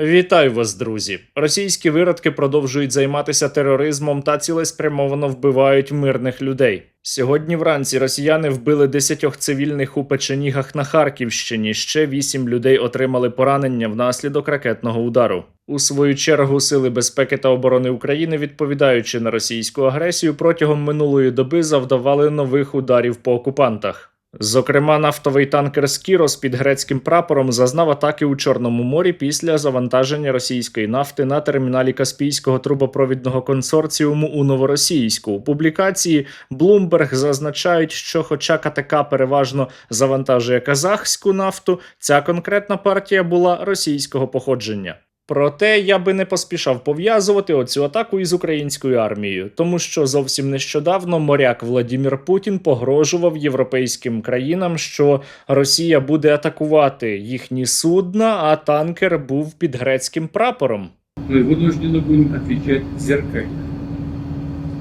Вітаю вас, друзі! Російські виродки продовжують займатися тероризмом та цілеспрямовано вбивають мирних людей. Сьогодні вранці росіяни вбили 10 цивільних у Печенігах на Харківщині. Ще 8 людей отримали поранення внаслідок ракетного удару. У свою чергу Сили безпеки та оборони України, відповідаючи на російську агресію, протягом минулої доби завдавали нових ударів по окупантах. Зокрема, нафтовий танкер «Скірос» під грецьким прапором зазнав атаки у Чорному морі після завантаження російської нафти на терміналі Каспійського трубопровідного консорціуму у Новоросійську. У публікації Bloomberg зазначають, що хоча КТК переважно завантажує казахську нафту, ця конкретна партія була російського походження. Проте я би не поспішав пов'язувати оцю атаку із українською армією, тому що зовсім нещодавно моряк Владімір Путін погрожував європейським країнам, що Росія буде атакувати їхні судна, а танкер був під грецьким прапором. Ми вынуждены будем отвечать зеркально.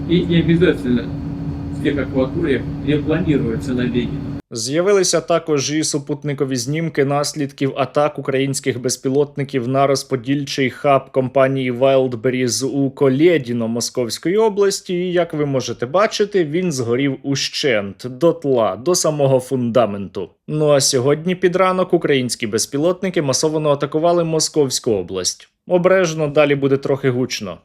И не обязательно в тех акваториях, где планируется набеги. З'явилися також і супутникові знімки наслідків атак українських безпілотників на розподільчий хаб компанії Wildberries у Колєдіно Московської області. І, як ви можете бачити, він згорів ущент, дотла, до самого фундаменту. Ну а сьогодні під ранок українські безпілотники масово атакували Московську область. Обережно, далі буде трохи гучно.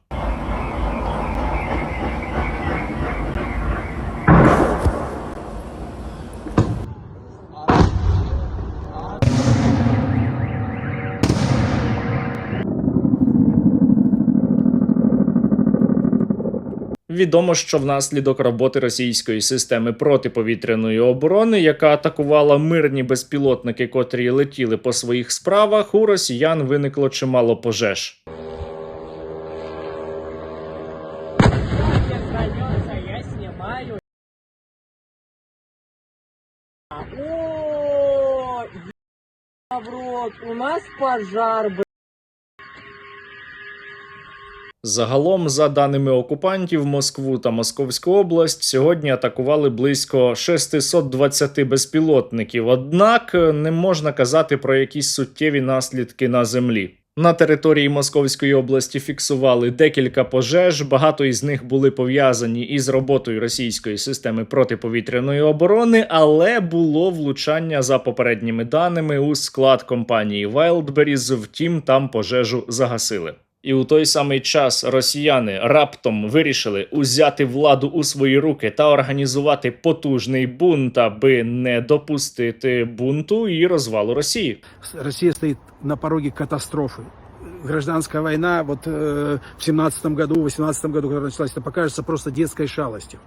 Відомо, що внаслідок роботи російської системи протиповітряної оборони, яка атакувала мирні безпілотники, котрі летіли по своїх справах, у росіян виникло чимало пожеж. У нас пожар, Загалом, за даними окупантів, Москву та Московську область сьогодні атакували близько 620 безпілотників, однак не можна казати про якісь суттєві наслідки на землі. На території Московської області фіксували декілька пожеж, багато із них були пов'язані із роботою російської системи протиповітряної оборони, але було влучання, за попередніми даними, у склад компанії Wildberries, втім там пожежу загасили. І у той самий час росіяни раптом вирішили узяти владу у свої руки та організувати потужний бунт, аби не допустити бунту і розвалу Росії. Россия стоит на пороге катастрофы. Гражданская война вот в 17-м году, в 18-м году, когда началась, это покажется просто детской шалостью.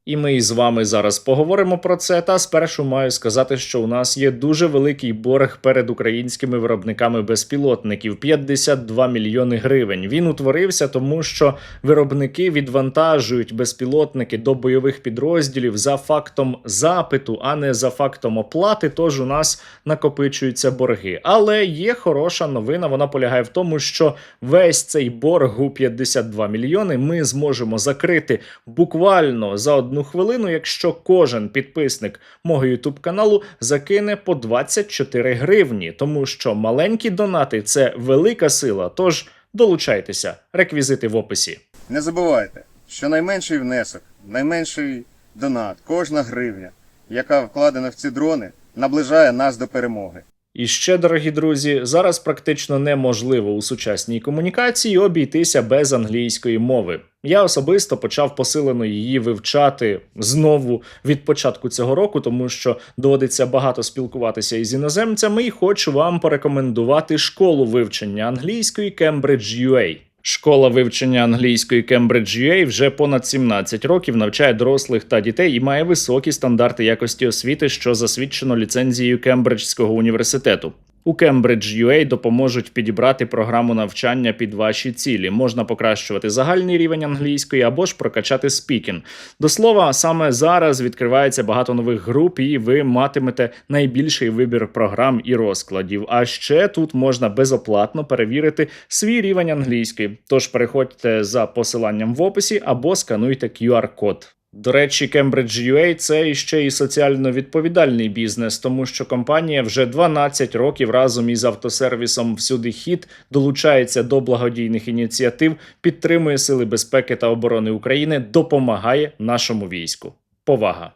І ми із вами зараз поговоримо про це, та спершу маю сказати, що у нас є дуже великий борг перед українськими виробниками безпілотників – 52 мільйони гривень. Він утворився тому, що виробники відвантажують безпілотники до бойових підрозділів за фактом запиту, а не за фактом оплати, тож у нас накопичуються борги. Але є хороша новина, вона полягає в тому, що весь цей борг у 52 мільйони ми зможемо закрити буквально за одну хвилину, якщо кожен підписник мого YouTube-каналу закине по 24 гривні, тому що маленькі донати – це велика сила, тож долучайтеся, реквізити в описі. Не забувайте, що найменший внесок, найменший донат, кожна гривня, яка вкладена в ці дрони, наближає нас до перемоги. І ще, дорогі друзі, зараз практично неможливо у сучасній комунікації обійтися без англійської мови. Я особисто почав посилено її вивчати знову від початку цього року, тому що доводиться багато спілкуватися із іноземцями, і хочу вам порекомендувати школу вивчення англійської Cambridge.ua. Школа вивчення англійської Cambridge.ua вже понад 17 років навчає дорослих та дітей і має високі стандарти якості освіти, що засвідчено ліцензією Кембриджського університету. У Cambridge.ua допоможуть підібрати програму навчання під ваші цілі. Можна покращувати загальний рівень англійської або ж прокачати спікінг. До слова, саме зараз відкривається багато нових груп і ви матимете найбільший вибір програм і розкладів. А ще тут можна безоплатно перевірити свій рівень англійської. Тож переходьте за посиланням в описі або скануйте QR-код. До речі, Cambridge.ua – це іще і соціально відповідальний бізнес, тому що компанія вже 12 років разом із автосервісом «Всюди хід» долучається до благодійних ініціатив, підтримує Сили безпеки та оборони України, допомагає нашому війську. Повага!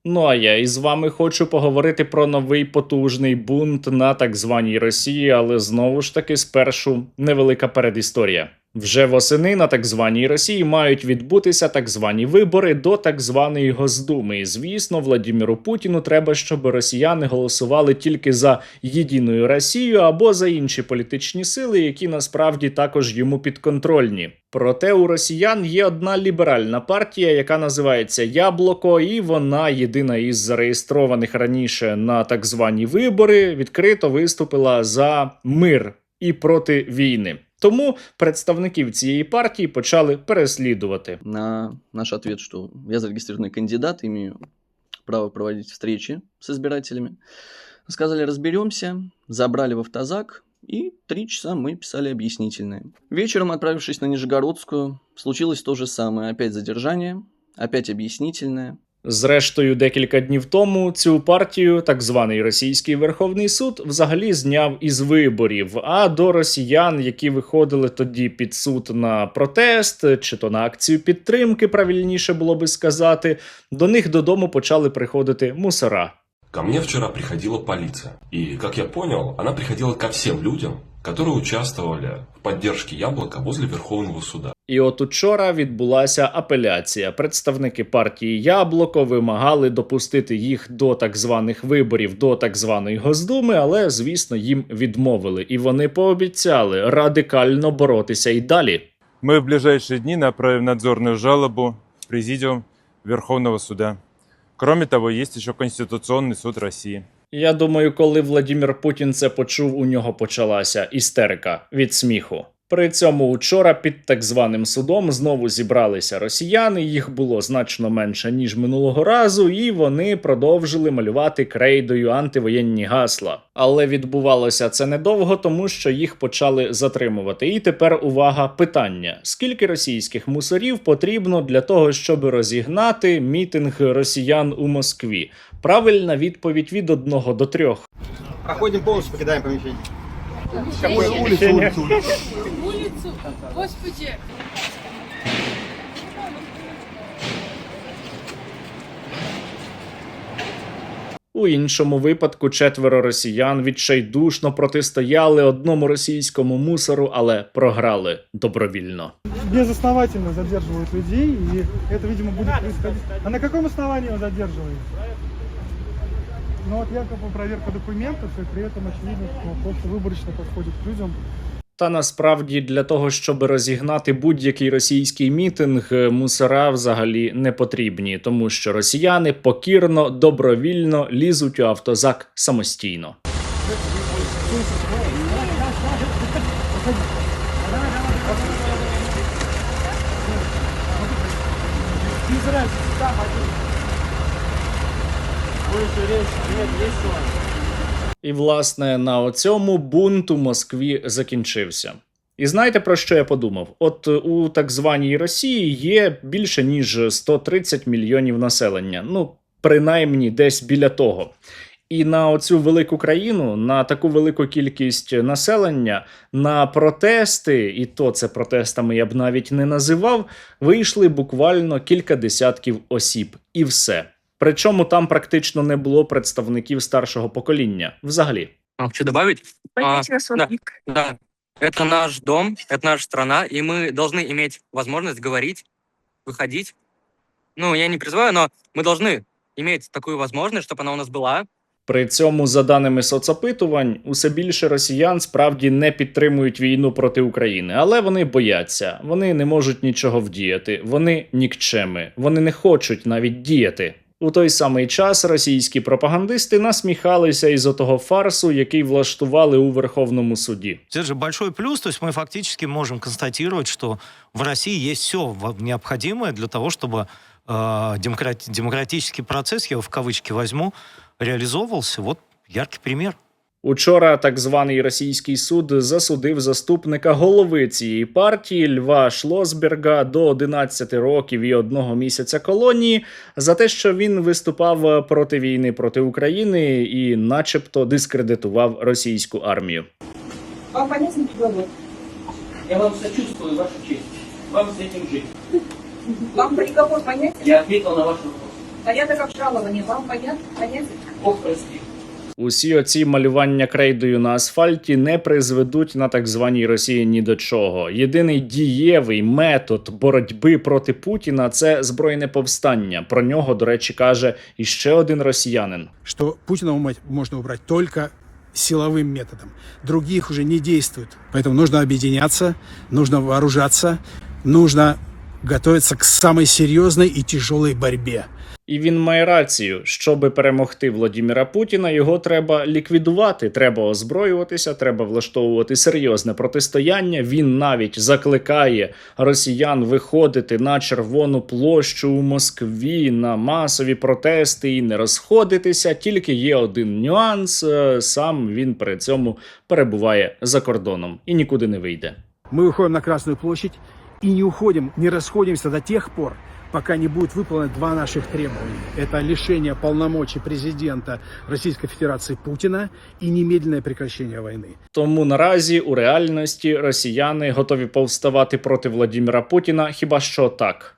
Ну а я із вами хочу поговорити про новий потужний бунт на так званій Росії, але знову ж таки спершу невелика передісторія. Вже восени на так званій Росії мають відбутися так звані вибори до так званої Госдуми. І, звісно, Владимиру Путіну треба, щоб росіяни голосували тільки за «Єдиною Росію» або за інші політичні сили, які насправді також йому підконтрольні. Проте у росіян є одна ліберальна партія, яка називається «Яблоко», і вона, єдина із зареєстрованих раніше на так звані вибори, відкрито виступила за мир і проти війни. Тому представників цієї партії почали переслідувати. На наш ответ, что я зарегистрированный кандидат, имею право проводить встречи с избирателями, сказали, разберемся, забрали в автозак, и 3 часа мы писали объяснительные. Вечером, отправившись на Нижегородскую, случилось то же самое. Опять задержание, опять объяснительное. Зрештою, декілька днів тому цю партію так званий Російський Верховний суд взагалі зняв із виборів, а до росіян, які виходили тоді під суд на протест, чи то на акцію підтримки, правильніше було би сказати, до них додому почали приходити мусора. Ко мне вчера приходила полиция. И, как я понял, она приходила ко всем людям, которые участвовали в поддержке Яблока возле Верховного суда. І от учора відбулася апеляція. Представники партії «Яблоко» вимагали допустити їх до так званих виборів, до так званої Госдуми, але, звісно, їм відмовили. І вони пообіцяли радикально боротися і далі. Мы в ближайшие дни направим надзорную жалобу в Президиум Верховного суда. Кроме того, есть еще Конституционный суд России. Я думаю, коли Владимир Путін це почув, у нього почалася істерика від сміху. При цьому учора під так званим судом знову зібралися росіяни, їх було значно менше, ніж минулого разу, і вони продовжили малювати крейдою антивоєнні гасла. Але відбувалося це недовго, тому що їх почали затримувати. І тепер увага, питання. Скільки російських мусорів потрібно для того, щоб розігнати мітинг росіян у Москві? Правильна відповідь від 1 до 3. Проходим полностью, покидаем помещение. Улицу. Господи! У іншому випадку 4 росіян відчайдушно протистояли одному російському мусору, але програли добровільно. Безосновательно задерживают людей, и это, видимо, будет происходить. А на каком основании его задерживают? Ну вот якобы проверка документов, и при этом очевидно, что просто выборочно подходит к людям. Та насправді для того, щоб розігнати будь-який російський мітинг, мусора взагалі не потрібні, тому що росіяни покірно, добровільно лізуть у автозак самостійно. І, власне, на оцьому бунт у Москві закінчився. І знаєте, про що я подумав? От у так званій Росії є більше ніж 130 мільйонів населення. Ну, принаймні, десь біля того. І на оцю велику країну, на таку велику кількість населення, на протести, і то це протестами я б навіть не називав, вийшли буквально кілька десятків осіб. І все. Причому там практично не було представників старшого покоління. Взагалі. Хочу добавить? Да. Это наш дом, это наша страна, и мы должны иметь возможность говорить, выходить. Ну, я не призываю, но мы должны иметь такую возможность, чтобы она у нас была. При цьому, за даними соцопитувань, усе більше росіян справді не підтримують війну проти України. Але вони бояться, вони не можуть нічого вдіяти, вони нікчеми, вони не хочуть навіть діяти. У той самий час російські пропагандисти насміхалися із отого фарсу, який влаштували у Верховному суді. Это же большой плюс, то есть мы фактически можем констатировать, что в России есть все необходимое для того, чтобы демократический процесс, я его в кавычки возьму, реализовывался. Вот яркий пример. Учора так званий російський суд засудив заступника голови цієї партії Льва Шлосберга до 11 років і 1 місяця колонії за те, що він виступав проти війни проти України і начебто дискредитував російську армію. Вам понятен приговор? Я вам сочувствую, Ваша честь. Вам с этим жить. Вам приговор понятен? Я ответил на ваш вопрос. Порядок обжалования вам понятен? Бог прости. Усі оці малювання крейдою на асфальті не призведуть на так званій Росії ні до чого. Єдиний дієвий метод боротьби проти Путіна – це збройне повстання. Про нього, до речі, каже іще один росіянин. Что Путина можно убрать только силовым методом. Других уже не действует. Поэтому нужно объединяться, нужно вооружаться, нужно готовиться к самой серьезной и тяжелой борьбе. І він має рацію. Щоби перемогти Владіміра Путіна, його треба ліквідувати, треба озброюватися, треба влаштовувати серйозне протистояння. Він навіть закликає росіян виходити на Червону площу у Москві на масові протести і не розходитися. Тільки є один нюанс – сам він при цьому перебуває за кордоном і нікуди не вийде. Мы выходим на Красную площадь и не уходим, не расходимся до тех пор, пока не будет выполнено 2 наших требования. Это лишение полномочий президента Российской Федерации Путина и немедленное прекращение войны. Тому наразі у реальності росіяни готові повставати проти Владіміра Путіна хіба що так.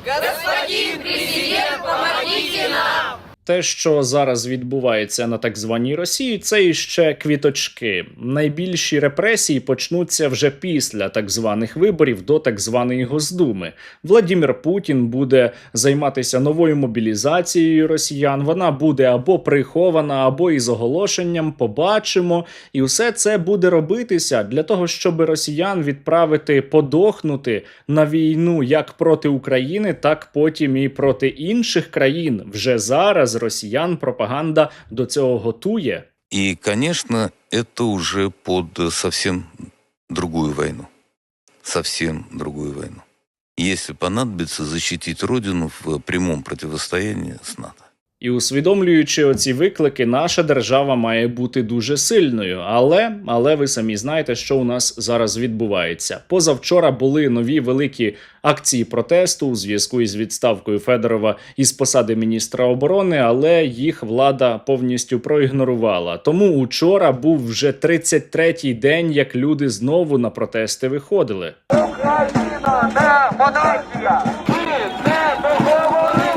Господин президент, помогите нам! Те, що зараз відбувається на так званій Росії, це іще квіточки. Найбільші репресії почнуться вже після так званих виборів до так званої Госдуми. Владімір Путін буде займатися новою мобілізацією росіян. Вона буде або прихована, або із оголошенням, побачимо. І все це буде робитися для того, щоб росіян відправити подохнути на війну як проти України, так потім і проти інших країн. Вже зараз росіян пропаганда до цього готує. И, конечно, это уже под совсем другую войну. Совсем другую войну. Если понадобится защитить Родину в прямом противостоянии с НАТО. І усвідомлюючи оці виклики, наша держава має бути дуже сильною. Але ви самі знаєте, що у нас зараз відбувається. Позавчора були нові великі акції протесту у зв'язку із відставкою Федорова із посади міністра оборони, але їх влада повністю проігнорувала. Тому учора був вже 33-й день, як люди знову на протести виходили. Україна не монархія! Ми не договорили!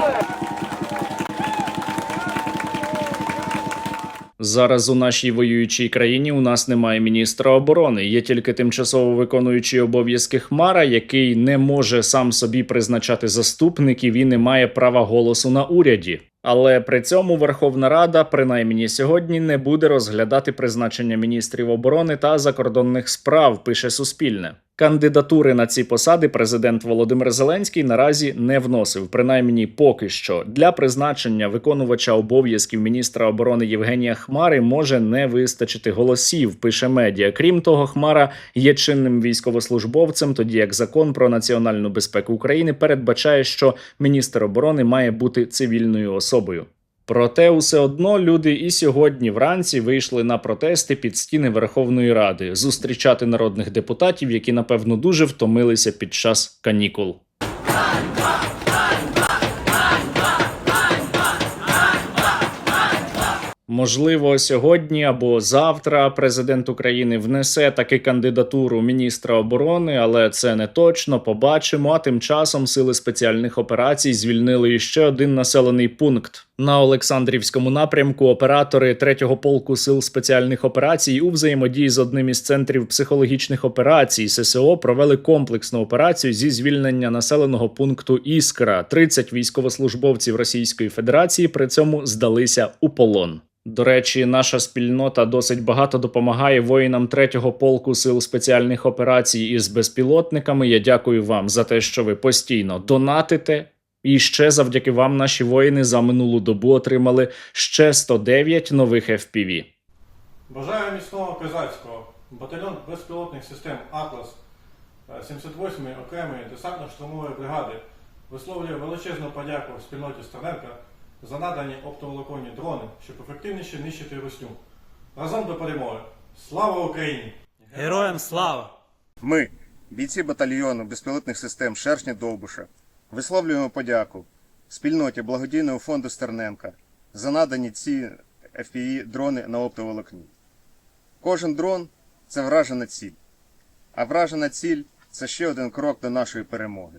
Зараз у нашій воюючій країні у нас немає міністра оборони. Є тільки тимчасово виконуючий обов'язки Хмара, який не може сам собі призначати заступників і не має права голосу на уряді. Але при цьому Верховна Рада, принаймні сьогодні, не буде розглядати призначення міністрів оборони та закордонних справ, пише Суспільне. Кандидатури на ці посади президент Володимир Зеленський наразі не вносив, принаймні поки що. Для призначення виконувача обов'язків міністра оборони Євгенія Хмари може не вистачити голосів, пише медіа. Крім того, Хмара є чинним військовослужбовцем, тоді як закон про національну безпеку України передбачає, що міністр оборони має бути цивільною особою. Проте усе одно люди і сьогодні вранці вийшли на протести під стіни Верховної Ради зустрічати народних депутатів, які, напевно, дуже втомилися під час канікул. Можливо, сьогодні або завтра президент України внесе таки кандидатуру міністра оборони, але це не точно, побачимо. А тим часом сили спеціальних операцій звільнили ще один населений пункт. На Олександрівському напрямку оператори 3-го полку сил спеціальних операцій у взаємодії з одним із центрів психологічних операцій ССО провели комплексну операцію зі звільнення населеного пункту Іскра. 30 військовослужбовців Російської Федерації при цьому здалися у полон. До речі, наша спільнота досить багато допомагає воїнам 3-го полку сил спеціальних операцій із безпілотниками. Я дякую вам за те, що ви постійно донатите. І ще завдяки вам наші воїни за минулу добу отримали ще 109 нових FPV. Бажаю міцного козацького. Батальйон безпілотних систем «Атлас» 78-ї окремої десантно-штурмової бригади висловлює величезну подяку спільноті Стерненка за надані оптоволоконні дрони, щоб ефективніше нищити русню. Разом до перемоги. Слава Україні! Героям слава! Ми, бійці батальйону безпілотних систем «Шершні-Довбуша», висловлюємо подяку спільноті благодійного фонду Стерненка за надані ці FPV-дрони на оптоволокні. Кожен дрон – це вражена ціль, а вражена ціль – це ще один крок до нашої перемоги.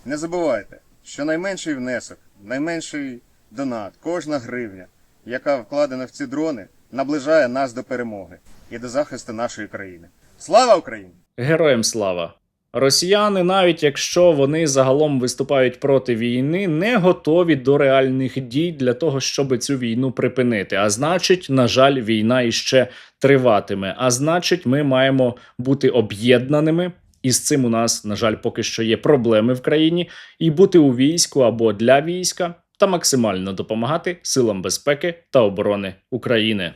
Не забувайте, що найменший внесок, найменший донат, кожна гривня, яка вкладена в ці дрони, наближає нас до перемоги і до захисту нашої країни. Слава Україні! Героям слава! Росіяни, навіть якщо вони загалом виступають проти війни, не готові до реальних дій для того, щоб цю війну припинити. А значить, на жаль, війна іще триватиме. А значить, ми маємо бути об'єднаними. І з цим у нас, на жаль, поки що є проблеми в країні. І бути у війську або для війська та максимально допомагати силам безпеки та оборони України.